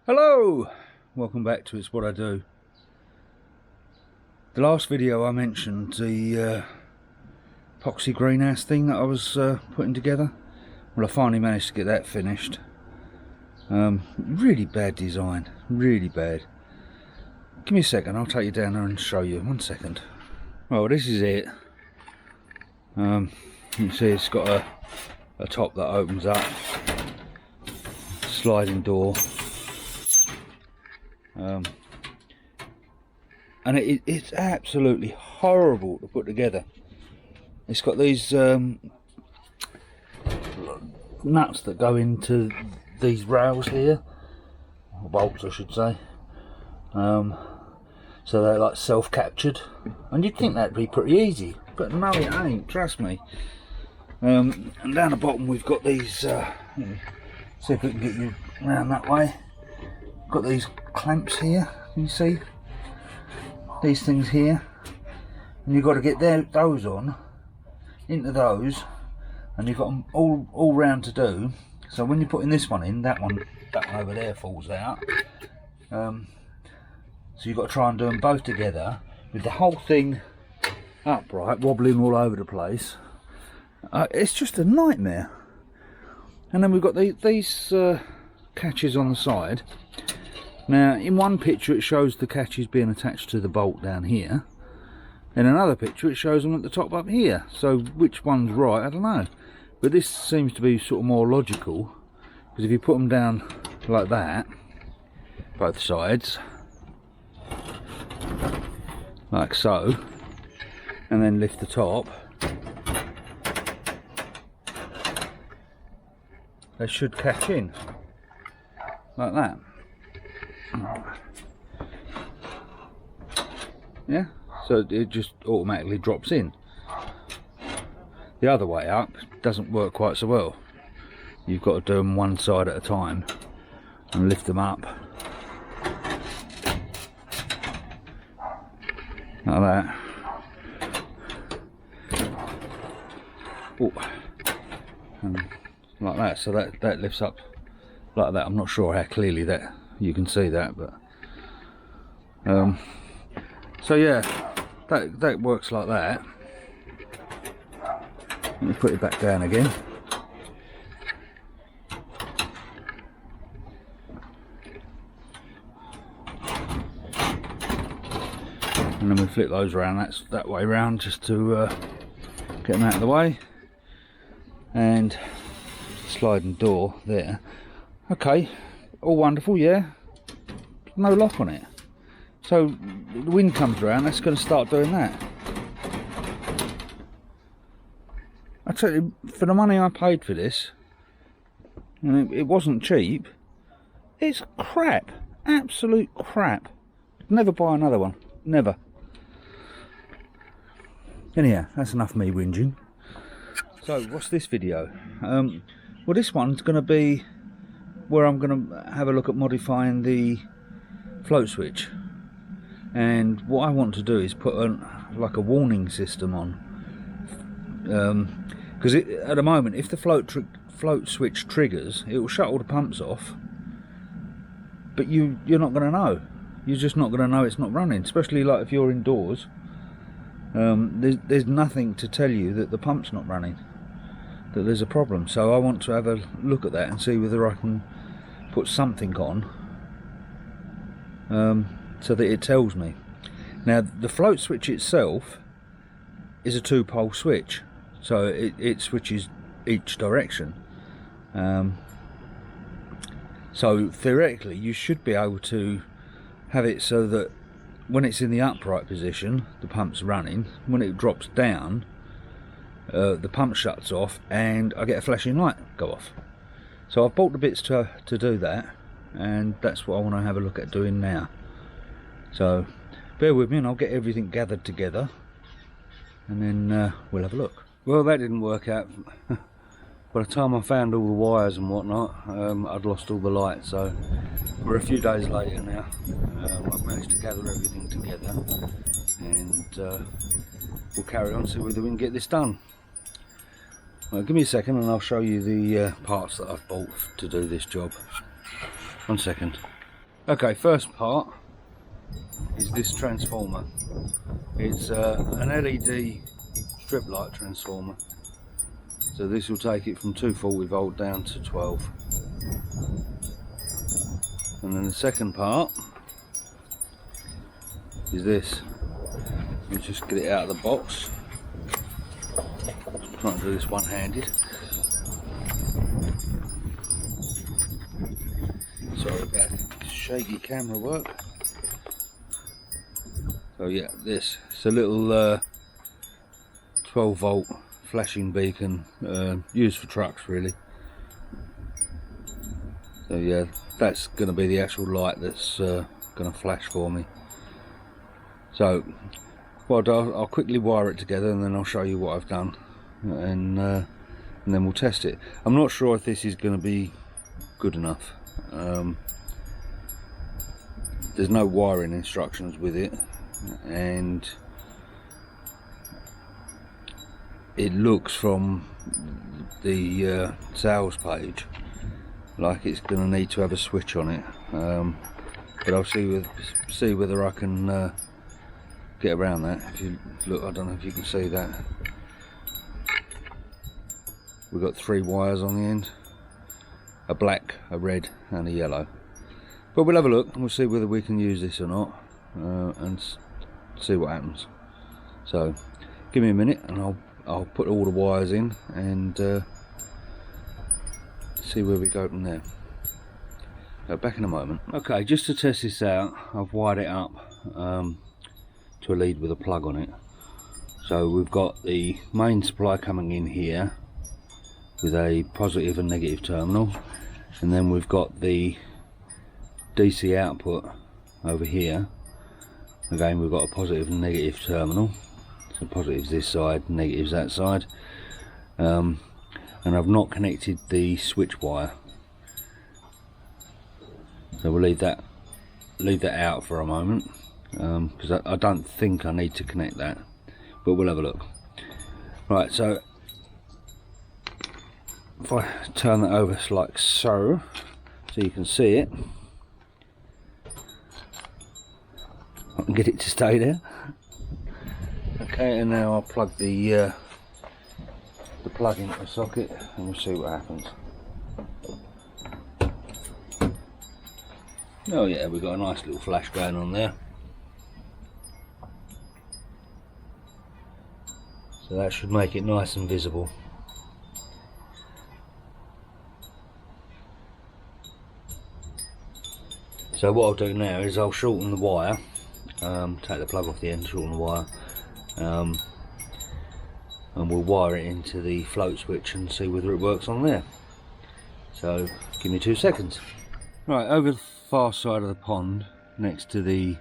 Hello! Welcome back to It's What I Do. The last video I mentioned the epoxy greenhouse thing that I was putting together. Well, I finally managed to get that finished. Really bad design, really bad. Give me a second, I'll take you down there and show you. 1 second. Well, this is it. You can see it's got a top that opens up, sliding door. And it's absolutely horrible to put together. It's got these nuts that go into these rails here, or bolts I should say. So they're like self-captured, and you'd think that'd be pretty easy, but no, it ain't, trust me. And down the bottom we've got these, see if we can get you around that way. Got these clamps here, can you see? These things here, and you've got to get those on, into those, and you've got them all round to do. So when you're putting this one in, that one over there falls out. So you've got to try and do them both together, with the whole thing upright, wobbling all over the place. It's just a nightmare. And then we've got these catches on the side. Now, in one picture it shows the catches being attached to the bolt down here. In another picture it shows them at the top up here. So which one's right, I don't know. But this seems to be sort of more logical, because if you put them down like that, both sides, like so, and then lift the top, they should catch in, like that. Yeah, so it just automatically drops in. The other way up doesn't work quite so well. You've got to do them one side at a time and lift them up like that. Oh, and like that, so that lifts up like that. I'm not sure how clearly that you can see that, but so yeah, that works like that. Let me put it back down again. And then we flip those around, that's that way round, just to get them out of the way. And sliding door there. Okay, all wonderful, yeah. No lock on it. So the wind comes around, that's going to start doing that. I tell you, for the money I paid for this, and it wasn't cheap, it's crap. Absolute crap. Never buy another one. Never. Anyhow, that's enough me whinging. So what's this video? Well, this one's going to be where I'm going to have a look at modifying the float switch. And what I want to do is put like a warning system on. Because at the moment, if the float switch triggers, it will shut all the pumps off. But you're not going to know. You're just not going to know it's not running. Especially like if you're indoors. There's nothing to tell you that the pump's not running, that there's a problem. So I want to have a look at that and see whether I can put something on, so that it tells me. Now the float switch itself is a 2-pole switch, so it switches each direction. So theoretically you should be able to have it so that when it's in the upright position the pump's running, when it drops down the pump shuts off and I get a flashing light go off. So I've bought the bits to do that, and that's what I want to have a look at doing now. So bear with me and I'll get everything gathered together, and then we'll have a look. Well, that didn't work out. By the time I found all the wires and whatnot, I'd lost all the lights. So we're a few days later now. I've managed to gather everything together, and we'll carry on, see whether we can get this done. Well, give me a second and I'll show you the parts that I've bought to do this job. 1 second. Okay, first part is this transformer. It's an LED strip light transformer. So this will take it from 240 volt down to 12. And then the second part is this. You just get it out of the box. I'm trying to do this one-handed. Sorry about shaky camera work. So yeah, this. It's a little 12 volt flashing beacon used for trucks really. So yeah, that's going to be the actual light that's going to flash for me. So what I'll quickly wire it together and then I'll show you what I've done, and then we'll test it. I'm not sure if this is going to be good enough. There's no wiring instructions with it, and it looks from the sales page like it's going to need to have a switch on it, but I'll see whether I can get around that. If you look, I don't know if you can see that. We've got 3 wires on the end, a black, a red and a yellow. But we'll have a look and we'll see whether we can use this or not, and see what happens. So give me a minute and I'll put all the wires in and see where we go from there. Back in a moment. Okay, just to test this out, I've wired it up to a lead with a plug on it. So we've got the main supply coming in here with a positive and negative terminal, and then we've got the DC output over here. Again, we've got a positive and negative terminal. So positives this side, negatives that side. And I've not connected the switch wire, so we'll leave that out for a moment, because I don't think I need to connect that, but we'll have a look. Right, so if I turn that over like so you can see it, I can get it to stay there. Okay, and now I'll plug the plug into the socket and we'll see what happens. Oh yeah, we've got a nice little flash going on there. So that should make it nice and visible. So what I'll do now is I'll shorten the wire, take the plug off the end, shorten the wire, and we'll wire it into the float switch and see whether it works on there. So give me 2 seconds. Right, over the far side of the pond next to the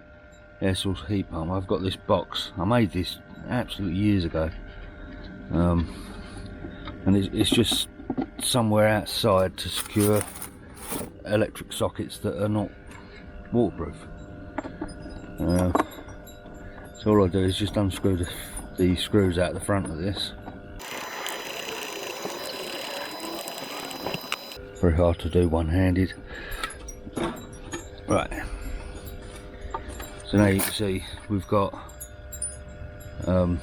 air source heat pump, I've got this box. I made this absolutely years ago, and it's just somewhere outside to secure electric sockets that are not waterproof. So all I do is just unscrew the screws out the front of this. Very hard to do one-handed. Right, so now you can see we've got a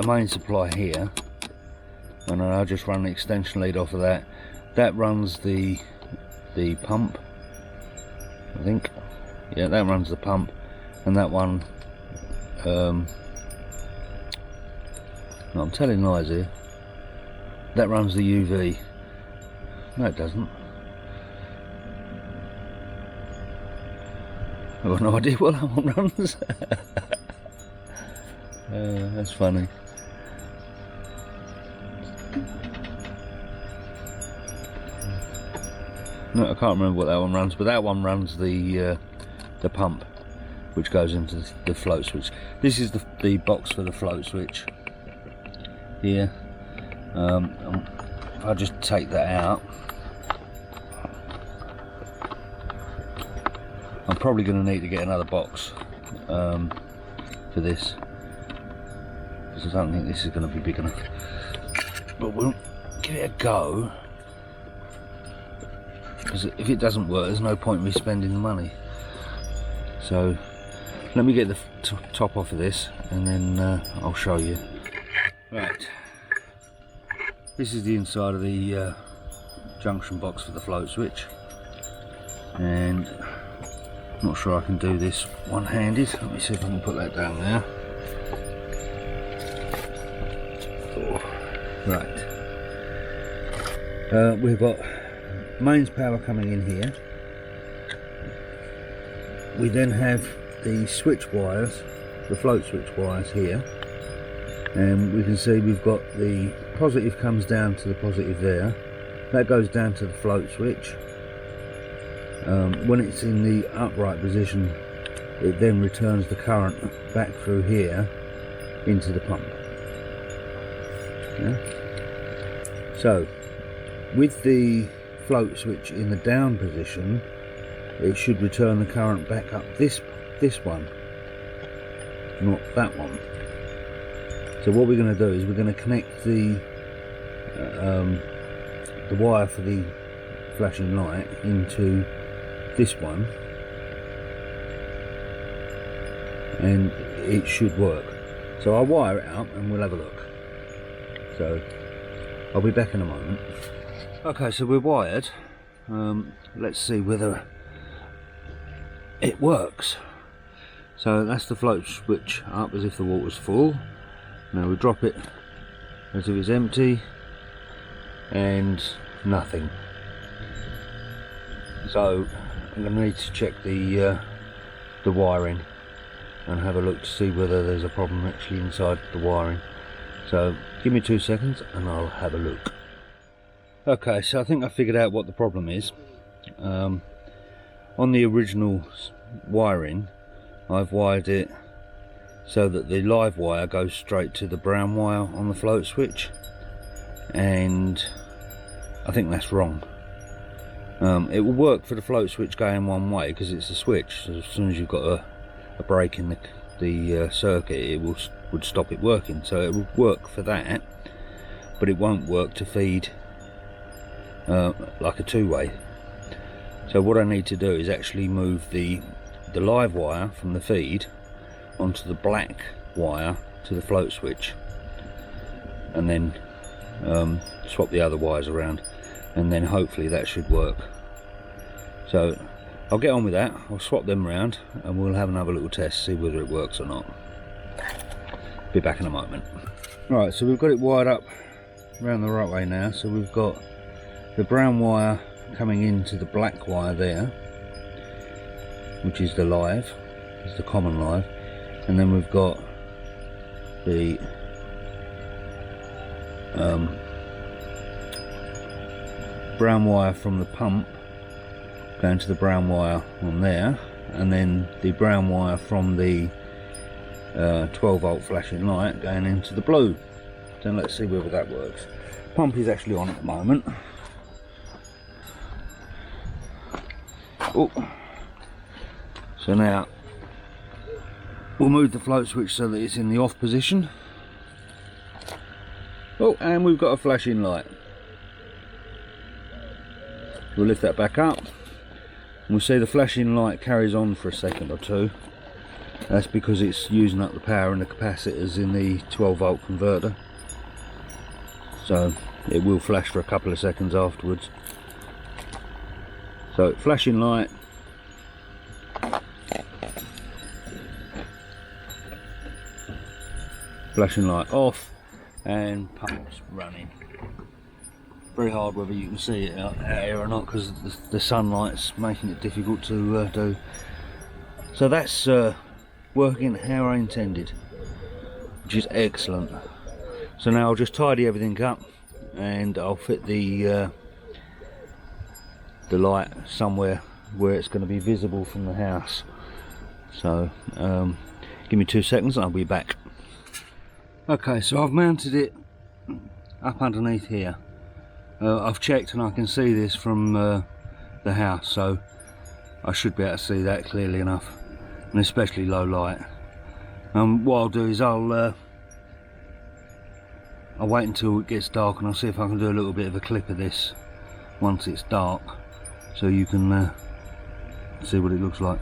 main supply here, and I'll just run the extension lead off of that. That runs the pump, I think. Yeah, that runs the pump, and that one, no, I'm telling lies here, that runs the UV. No, it doesn't. I've got no idea what that one runs. That's funny. No, I can't remember what that one runs, but that one runs the pump, which goes into the float switch. This is the box for the float switch here. If I just take that out, I'm probably going to need to get another box for this, because I don't think this is going to be big enough, but we'll give it a go. because if it doesn't work, there's no point in me spending the money. So let me get the top off of this, and then I'll show you. Right, this is the inside of the junction box for the float switch, and I'm not sure I can do this one-handed. Let me see if I can put that down there. Right, we've got mains power coming in here. We then have the switch wires, the float switch wires here, and we can see we've got the positive comes down to the positive there. That goes down to the float switch. When it's in the upright position, it then returns the current back through here into the pump. Yeah? So with the float switch in the down position, it should return the current back up this one, not that one. So what we're going to do is we're going to connect the wire for the flashing light into this one, and it should work. So I'll wire it up and we'll have a look. So I'll be back in a moment. Okay, so we're wired. Let's see whether it works. So that's the float switch up as if the water's full. Now we drop it as if it's empty, and nothing. So I'm going to need to check the wiring and have a look to see whether there's a problem actually inside the wiring. So give me 2 seconds and I'll have a look. Okay, so I think I figured out what the problem is. On the original wiring, I've wired it so that the live wire goes straight to the brown wire on the float switch, and I think that's wrong. It will work for the float switch going one way because it's a switch, so as soon as you've got a break in the circuit, it would stop it working. So it will work for that, but it won't work to feed like a two-way. So what I need to do is actually move the live wire from the feed onto the black wire to the float switch, and then swap the other wires around, and then hopefully that should work. So I'll get on with that. I'll swap them around and we'll have another little test, see whether it works or not. Be back in a moment. Right, so we've got it wired up around the right way now. So we've got the brown wire coming into the black wire there, which is the live, is the common live, and then we've got the brown wire from the pump going to the brown wire on there, and then the brown wire from the 12 volt flashing light going into the blue. So let's see whether that works. Pump is actually on at the moment. Oh, so now we'll move the float switch so that it's in the off position. Oh, and we've got a flashing light. We'll lift that back up. We'll see the flashing light carries on for a second or two. That's because it's using up the power and the capacitors in the 12 volt converter. So it will flash for a couple of seconds afterwards. So flashing light. Flashing light off, and pumps running. Very hard whether you can see it out here or not because the sunlight's making it difficult to do. So that's working how I intended, which is excellent. So now I'll just tidy everything up and I'll fit the light somewhere where it's going to be visible from the house. So give me 2 seconds and I'll be back. Okay, so I've mounted it up underneath here. I've checked and I can see this from the house, so I should be able to see that clearly enough, and especially low light. What I'll do is I'll wait until it gets dark and I'll see if I can do a little bit of a clip of this once it's dark, so you can see what it looks like.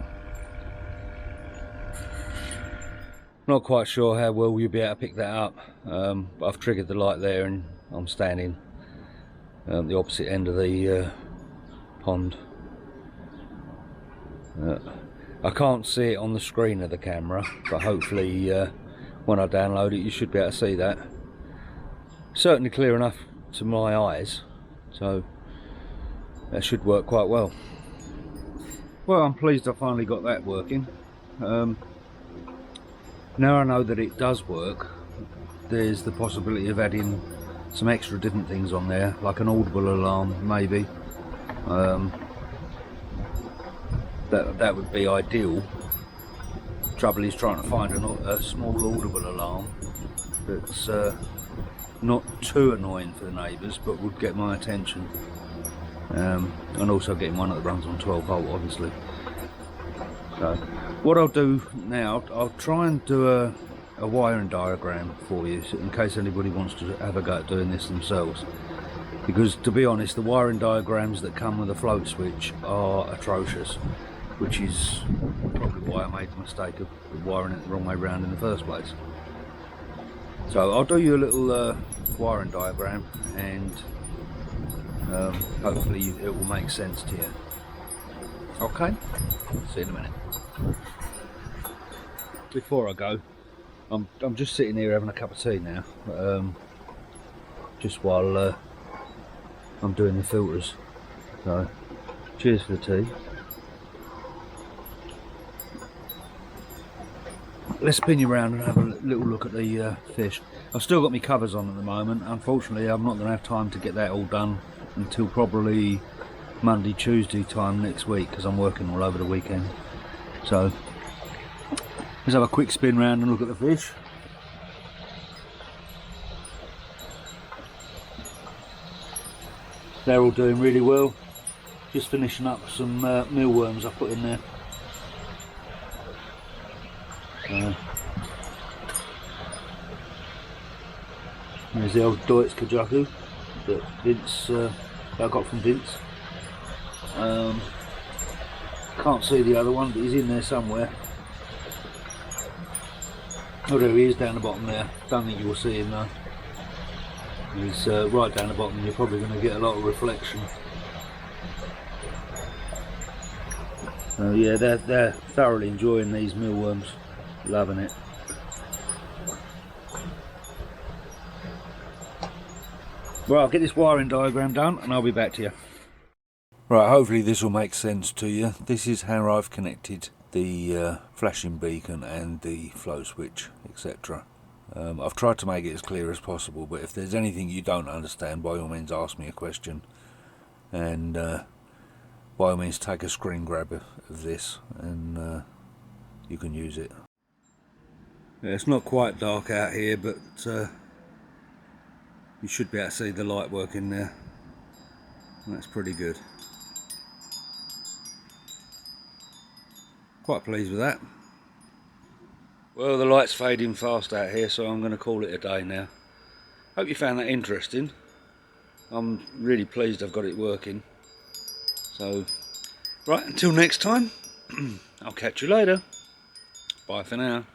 Not quite sure how well you'll be able to pick that up, but I've triggered the light there and I'm standing the opposite end of the pond. I can't see it on the screen of the camera, but hopefully when I download it you should be able to see that. Certainly clear enough to my eyes, so that should work quite well. Well, I'm pleased I finally got that working. Now I know that it does work, there's the possibility of adding some extra different things on there, like an audible alarm maybe. That would be ideal. Trouble is trying to find a small audible alarm that's not too annoying for the neighbours but would get my attention. And also getting one that runs on 12 volt obviously. So what I'll do now, I'll try and do a wiring diagram for you in case anybody wants to have a go at doing this themselves, because to be honest the wiring diagrams that come with a float switch are atrocious, which is probably why I made the mistake of wiring it the wrong way round in the first place. So I'll do you a little wiring diagram and hopefully it will make sense to you. Okay, see you in a minute. Before I go, I'm just sitting here having a cup of tea now, just while I'm doing the filters. So cheers for the tea. Let's spin you around and have a little look at the fish. I've still got my covers on at the moment. Unfortunately I'm not going to have time to get that all done until probably Monday, Tuesday time next week, because I'm working all over the weekend. So let's have a quick spin round and look at the fish. They're all doing really well. Just finishing up some mealworms I put in there. There's the old Deutz Kajaku that Vince, I got from Vince. Can't see the other one, but he's in there somewhere. Oh, there he is down the bottom there. Don't think you will see him though. He's right down the bottom. You're probably going to get a lot of reflection. So yeah, they're thoroughly enjoying these mealworms, loving it. Right, I'll get this wiring diagram done and I'll be back to you. Right, hopefully this will make sense to you. This is how I've connected the flashing beacon and the flow switch, etc. I've tried to make it as clear as possible, but if there's anything you don't understand, by all means ask me a question, and by all means take a screen grab of this and you can use it. Yeah, it's not quite dark out here, but you should be able to see the light working there. That's pretty good. Quite pleased with that. Well, the light's fading fast out here, so I'm going to call it a day now. Hope you found that interesting. I'm really pleased I've got it working. So, right, until next time, I'll catch you later. Bye for now.